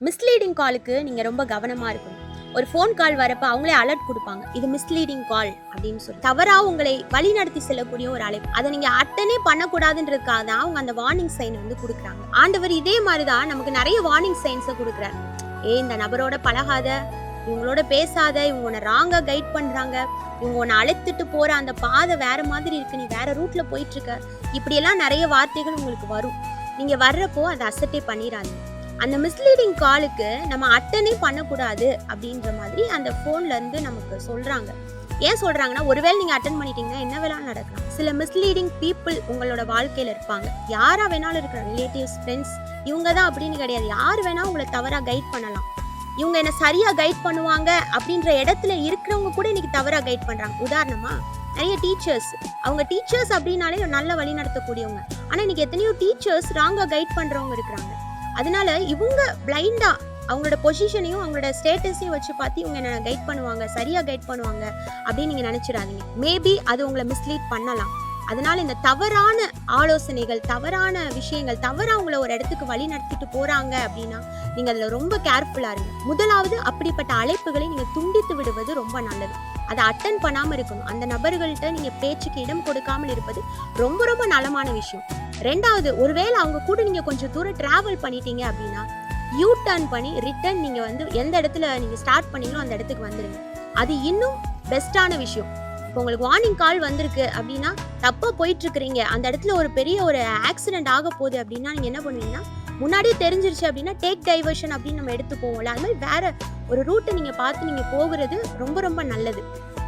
Misleading காலுக்கு நீங்க ரொம்ப கவனமா இருக்கணும். ஒரு ஃபோன் கால் வரப்ப அவங்களே அலர்ட் கொடுப்பாங்க. இது மிஸ்லீடிங் கால் அப்படின்னு சொல்லி தவறா உங்களை வழி நடத்தி செல்லக்கூடிய ஒரு அழைப்பு. அதை நீங்க அட்டனே பண்ணக்கூடாதுன்றதுக்காக தான் அவங்க அந்த வார்னிங் சைன் வந்து கொடுக்குறாங்க. ஆண்டவர் இதே மாதிரிதான் நமக்கு நிறைய வார்னிங் சைன்ஸை கொடுக்குறாரு. இந்த நபரோட பழகாத, இவங்களோட பேசாத, இவங்க உன்னை ராங்கா கைட் பண்றாங்க, இவங்க உன்னை அழைத்துட்டு போற அந்த பாதை வேற மாதிரி இருக்கு, நீ வேற ரூட்ல போயிட்டு இருக்க, இப்படியெல்லாம் நிறைய வார்த்தைகள் உங்களுக்கு வரும். நீங்க வர்றப்போ அதை அசட்டே பண்ணிடாதீங்க. அந்த மிஸ்லீடிங் காலுக்கு நம்ம அட்டனே பண்ணக்கூடாது அப்படின்ற மாதிரி அந்த ஃபோன்ல இருந்து நமக்கு சொல்றாங்க. ஏன் சொல்றாங்கன்னா, ஒருவேளை நீங்க அட்டன் பண்ணிட்டீங்கன்னா என்ன வேணாலும் நடக்கலாம். சில மிஸ்லீடிங் பீப்புள் உங்களோட வாழ்க்கையில இருப்பாங்க. யாரா வேணாலும் இருக்கிற ரிலேட்டிவ்ஸ், ஃப்ரெண்ட்ஸ், இவங்க தான் அப்படின்னு கிடையாது. யார் வேணா உங்களை தவறா கைட் பண்ணலாம். இவங்க என்ன சரியா கைட் பண்ணுவாங்க அப்படின்ற இடத்துல இருக்கிறவங்க கூட இன்னைக்கு தவறா கைட் பண்றாங்க. உதாரணமா நிறைய டீச்சர்ஸ், அவங்க டீச்சர்ஸ் அப்படின்னாலே நல்ல வழி நடத்தக்கூடியவங்க. ஆனா இன்னைக்கு எத்தனையோ டீச்சர்ஸ் ராங்கா கைட் பண்றவங்க இருக்கிறாங்க. அதனால இவங்க பிளைண்டா அவங்களோட பொசிஷனையும் அவங்களோட ஸ்டேட்டஸையும் வச்சு பார்த்து இவங்க என்ன கைட் பண்ணுவாங்க, சரியா கைட் பண்ணுவாங்க அப்படின்னு நீங்க நினைச்சிடாதீங்க. மேபி அது உங்களை மிஸ்லீட் பண்ணலாம். அதனால இந்த தவறான ஆலோசனைகள், தவறான விஷயங்கள், தவறா உங்களை ஒரு இடத்துக்கு வழி நடத்திட்டு போறாங்க அப்படின்னா நீங்க அதுல ரொம்ப கேர்ஃபுல்லா இருங்க. முதலாவது, அப்படிப்பட்ட அழைப்புகளை நீங்க துண்டித்து விடுவது ரொம்ப நல்லது. அதை அட்டன் பண்ணாம இருக்கணும். அந்த நபர்கள்ட்ட நீங்க பேச்சுக்கு இடம் கொடுக்காமல் இருப்பது ரொம்ப ரொம்ப நலமான விஷயம். ரெண்டாவது, ஒருவேளை அவங்க கூட நீங்க கொஞ்சம் தூரம் டிராவல் பண்ணிட்டீங்க அப்படின்னா யூ டர்ன் பண்ணி ரிட்டர்ன் நீங்க வந்து எந்த இடத்துல நீங்க ஸ்டார்ட் பண்ணீங்களோ அந்த இடத்துக்கு வந்துடுங்க. அது இன்னும் பெஸ்டான விஷயம். இப்போ உங்களுக்கு வார்னிங் கால் வந்திருக்கு அப்படின்னா, தப்பா போயிட்டு இருக்கிறீங்க, அந்த இடத்துல ஒரு பெரிய ஒரு ஆக்சிடென்ட் ஆக போகுது அப்படின்னா நீங்க என்ன பண்ணுவீங்கன்னா, முன்னாடியே தெரிஞ்சிருச்சு அப்படின்னா டேக் டைவர்ஷன் அப்படின்னு நம்ம எடுத்து போவோம்ல, அது மாதிரி வேற ஒரு ரூட்டை நீங்க பார்த்து நீங்க போகிறது ரொம்ப ரொம்ப நல்லது.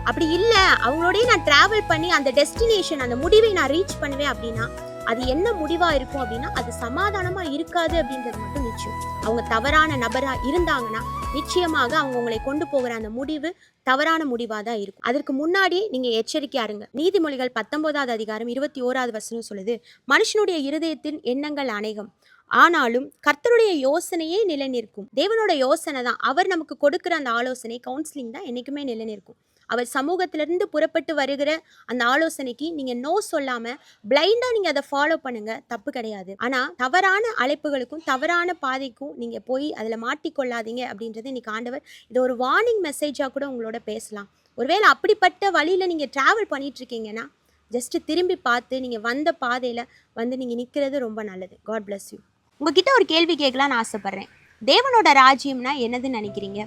அப்படி இல்லை, அவங்களோடய நான் டிராவல் பண்ணி அந்த டெஸ்டினேஷன், அந்த முடிவை நான் ரீச் பண்ணுவேன் அப்படின்னா அது என்ன முடிவா இருக்கும் அப்படின்னா அது சமாதானமா இருக்காது அப்படின்றது மட்டும் நிச்சயம். அவங்க தவறான நபரா இருந்தாங்கன்னா நிச்சயமாக அவங்க உங்களை கொண்டு போகிற அந்த முடிவு தவறான முடிவா தான் இருக்கும். அதற்கு முன்னாடி நீங்க எச்சரிக்கையா இருங்க. நீதிமொழிகள் 19வது அதிகாரம் 21வது வசனம் சொல்லுது, மனுஷனுடைய இருதயத்தின் எண்ணங்கள் அநேகம், ஆனாலும் கர்த்தருடைய யோசனையே நிலைநிற்கும். தேவனோட யோசனை தான், அவர் நமக்கு கொடுக்கிற அந்த ஆலோசனை, கவுன்சிலிங் தான் என்னைக்குமே நிலைநிற்கும். அவர் சமூகத்திலிருந்து புறப்பட்டு வருகிற அந்த ஆலோசனைக்கு நீங்க நோ சொல்லாம பிளைண்டா நீங்க அதை ஃபாலோ பண்ணுங்க, தப்பு கிடையாது. ஆனா தவறான அழைப்புகளுக்கும் தவறான பாதைக்கும் நீங்க போய் அதுல மாட்டிக்கொள்ளாதீங்க அப்படின்றது இன்னைக்கு ஆண்டவர் இது ஒரு வார்னிங் மெசேஜா கூட உங்களோட பேசலாம். ஒருவேளை அப்படிப்பட்ட வழியில நீங்க டிராவல் பண்ணிட்டு இருக்கீங்கன்னா ஜஸ்ட் திரும்பி பார்த்து நீங்க வந்த பாதையில வந்து நீங்க நிக்கிறது ரொம்ப நல்லது. God bless you. உங்ககிட்ட ஒரு கேள்வி கேட்கலான்னு ஆசைப்படுறேன். தேவனோட ராஜ்யம்னா என்னதுன்னு நினைக்கிறீங்க?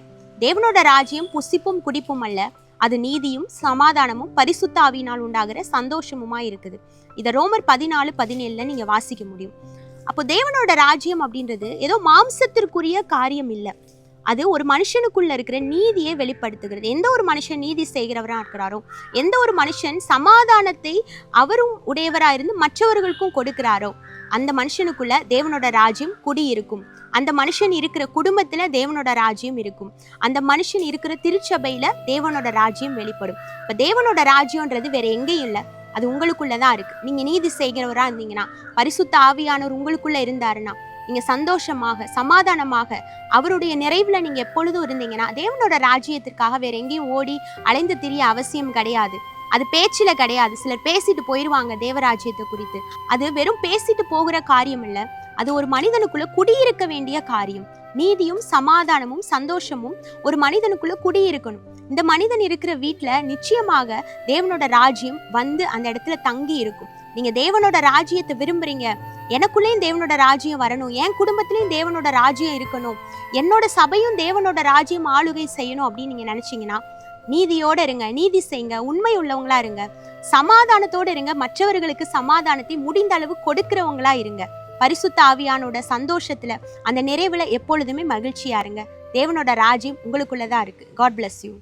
தேவனோட ராஜ்யம் புசிப்பும் குடிப்பும் அல்ல, அது நீதியும் சமாதானமும் பரிசுத்த ஆவியினால் உண்டாகிற சந்தோஷமுமா இருக்குது. இதை ரோமர் 14:17 நீங்க வாசிக்க முடியும். அப்போ தேவனோட ராஜ்யம் அப்படின்றது ஏதோ மாம்சத்திற்குரிய காரியம் இல்லை, அது ஒரு மனுஷனுக்குள்ள இருக்கிற நீதியை வெளிப்படுத்துகிறது. எந்த ஒரு மனுஷன் நீதி செய்கிறவரா இருக்கிறாரோ, எந்த ஒரு மனுஷன் சமாதானத்தை அவரும் உடையவராக இருந்து மற்றவர்களுக்கும் கொடுக்கிறாரோ, அந்த மனுஷனுக்குள்ள தேவனோட ராஜ்யம் குடியிருக்கும். அந்த மனுஷன் இருக்கிற குடும்பத்துல தேவனோட ராஜ்யம் இருக்கும். அந்த மனுஷன் இருக்கிற திருச்சபையில தேவனோட ராஜ்யம் வெளிப்படும். இப்ப தேவனோட ராஜ்யம்ன்றது வேற எங்கேயும் இல்லை, அது உங்களுக்குள்ளதான் இருக்கு. நீங்க நீதி செய்கிறவரா இருந்தீங்கன்னா, பரிசுத்த ஆவியானவர் உங்களுக்குள்ள இருந்தாருன்னா, நீங்க சந்தோஷமாக சமாதானமாக அவருடைய நிறைவுல நீங்க எப்பொழுதும் இருந்தீங்கன்னா தேவனோட ராஜ்யத்திற்காக வேற எங்கேயும் ஓடி அலைந்து திரிய அவசியம் கிடையாது. அது பேச்சில கிடையாது. சிலர் பேசிட்டு போயிடுவாங்க தேவராஜ்யத்தை குறித்து. அது வெறும் பேசிட்டு போகிற காரியம் இல்ல, அது ஒரு மனிதனுக்குள்ள குடியிருக்க வேண்டிய காரியம். நீதியும் சமாதானமும் சந்தோஷமும் ஒரு மனிதனுக்குள்ள குடியிருக்கணும். இந்த மனிதன் இருக்கிற வீட்டுல நிச்சயமாக தேவனோட ராஜ்யம் வந்து அந்த இடத்துல தங்கி இருக்கும். நீங்க தேவனோட ராஜ்யத்தை விரும்புறீங்க, எனக்குள்ளேயும் தேவனோட ராஜ்யம் வரணும், என் குடும்பத்திலையும் தேவனோட ராஜ்யம் இருக்கணும், என்னோட சபையும் தேவனோட ராஜ்யம் ஆளுகை செய்யணும் அப்படின்னு நீங்க நினைச்சீங்கன்னா நீதியோட இருங்க, நீதி செய்யுங்க, உண்மை உள்ளவங்களா இருங்க, சமாதானத்தோட இருங்க, மற்றவர்களுக்கு சமாதானத்தை முடிந்த அளவு கொடுக்கிறவங்களா இருங்க. பரிசுத்த ஆவியானோட சந்தோஷத்துல அந்த நிறைவுல எப்பொழுதுமே மகிழ்ச்சியா இருங்க. தேவனோட ராஜ்யம் உங்களுக்குள்ளதான் இருக்கு. God bless you.